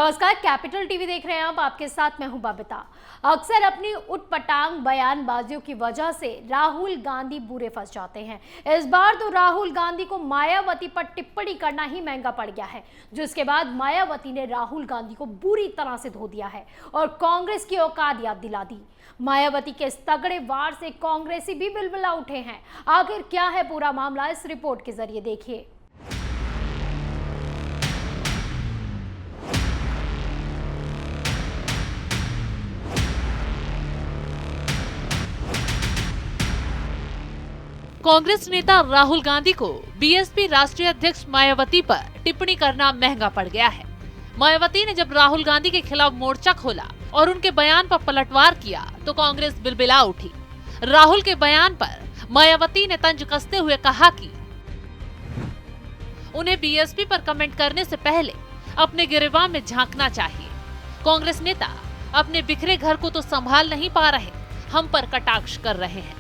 नमस्कार, capital TV देख रहे हैं आप। आपके साथ मैं हूं बबीता। अक्सर अपनी उटपटांग बयानबाजियों की वजह से राहुल गांधी बुरे फंस जाते हैं। इस बार तो राहुल गांधी को मायावती पर टिप्पणी करना ही महंगा पड़ गया है, जिसके बाद मायावती ने राहुल गांधी को बुरी तरह से धो दिया है और कांग्रेस की औकात याद दिला दी। मायावती के इस तगड़े वार से कांग्रेसी भी बिलबिला उठे हैं। आखिर क्या है पूरा मामला, इस रिपोर्ट के जरिए देखिए। कांग्रेस नेता राहुल गांधी को बीएसपी राष्ट्रीय अध्यक्ष मायावती पर टिप्पणी करना महंगा पड़ गया है। मायावती ने जब राहुल गांधी के खिलाफ मोर्चा खोला और उनके बयान पर पलटवार किया तो कांग्रेस बिलबिला उठी। राहुल के बयान पर मायावती ने तंज कसते हुए कहा कि उन्हें बीएसपी पर कमेंट करने से पहले अपने गिरेबान में झांकना चाहिए। कांग्रेस नेता अपने बिखरे घर को तो संभाल नहीं पा रहे, हम पर कटाक्ष कर रहे हैं।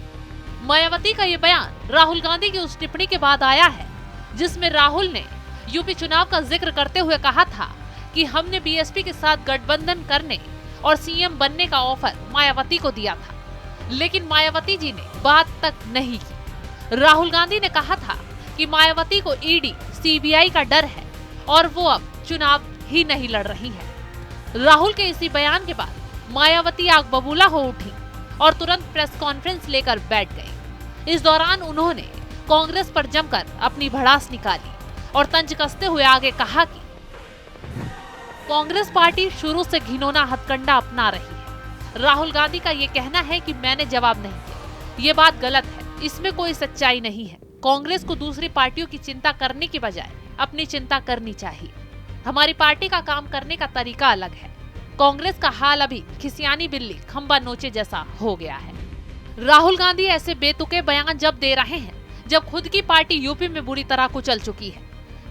मायावती का ये बयान राहुल गांधी की उस टिप्पणी के बाद आया है जिसमें राहुल ने यूपी चुनाव का जिक्र करते हुए कहा था कि हमने बीएसपी के साथ गठबंधन करने और सीएम बनने का ऑफर मायावती को दिया था, लेकिन मायावती जी ने बात तक नहीं की। राहुल गांधी ने कहा था कि मायावती को ईडी सीबीआई का डर है और वो अब चुनाव ही नहीं लड़ रही है। राहुल के इसी बयान के बाद मायावती आग बबूला हो उठी और तुरंत प्रेस कॉन्फ्रेंस लेकर बैठ गए। इस दौरान उन्होंने कांग्रेस पर जमकर अपनी भड़ास निकाली और तंज कसते हुए आगे कहा कि कांग्रेस पार्टी शुरू से घिनौना हथकंडा अपना रही है। राहुल गांधी का ये कहना है कि मैंने जवाब नहीं दिया, ये बात गलत है, इसमें कोई सच्चाई नहीं है। कांग्रेस को दूसरी पार्टियों की चिंता करने की बजाय अपनी चिंता करनी चाहिए। हमारी पार्टी का काम करने का तरीका अलग है। कांग्रेस का हाल अभी खिसियानी बिल्ली खंबा नोचे जैसा हो गया है। राहुल गांधी ऐसे बेतुके बयान जब दे रहे हैं जब खुद की पार्टी यूपी में बुरी तरह कुचल चुकी है।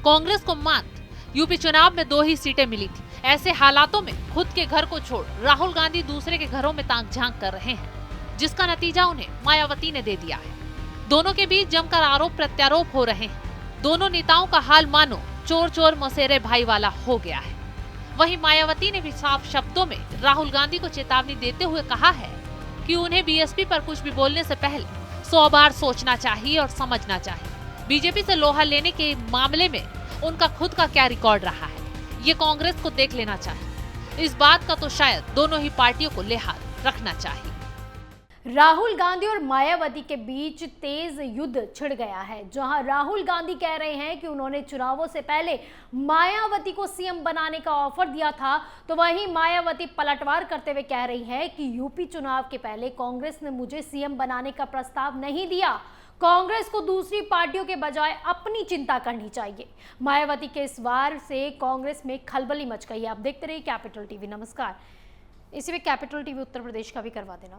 कांग्रेस को मात्र यूपी चुनाव में 2 ही सीटें मिली थी। ऐसे हालातों में खुद के घर को छोड़ राहुल गांधी दूसरे के घरों में ताक झांक कर रहे हैं, जिसका नतीजा उन्हें मायावती ने दे दिया है। दोनों के बीच जमकर आरोप प्रत्यारोप हो रहे हैं। दोनों नेताओं का हाल मानो चोर चोर मसेरे भाई वाला हो गया है। वहीं मायावती ने भी साफ शब्दों में राहुल गांधी को चेतावनी देते हुए कहा है कि उन्हें बीएसपी पर कुछ भी बोलने से पहले 100 बार सोचना चाहिए और समझना चाहिए। बीजेपी से लोहा लेने के मामले में उनका खुद का क्या रिकॉर्ड रहा है, ये कांग्रेस को देख लेना चाहिए। इस बात का तो शायद दोनों ही पार्टियों को लिहाज रखना चाहिए। राहुल गांधी और मायावती के बीच तेज युद्ध छिड़ गया है, जहां राहुल गांधी कह रहे हैं कि उन्होंने चुनावों से पहले मायावती को सीएम बनाने का ऑफर दिया था, तो वहीं मायावती पलटवार करते हुए कह रही है कि यूपी चुनाव के पहले कांग्रेस ने मुझे सीएम बनाने का प्रस्ताव नहीं दिया। कांग्रेस को दूसरी पार्टियों के बजाय अपनी चिंता करनी चाहिए। मायावती के इस वार से कांग्रेस में खलबली मच गई है। आप देखते रहिए कैपिटल टीवी। नमस्कार। इसी में कैपिटल टीवी उत्तर प्रदेश का भी करवा देना।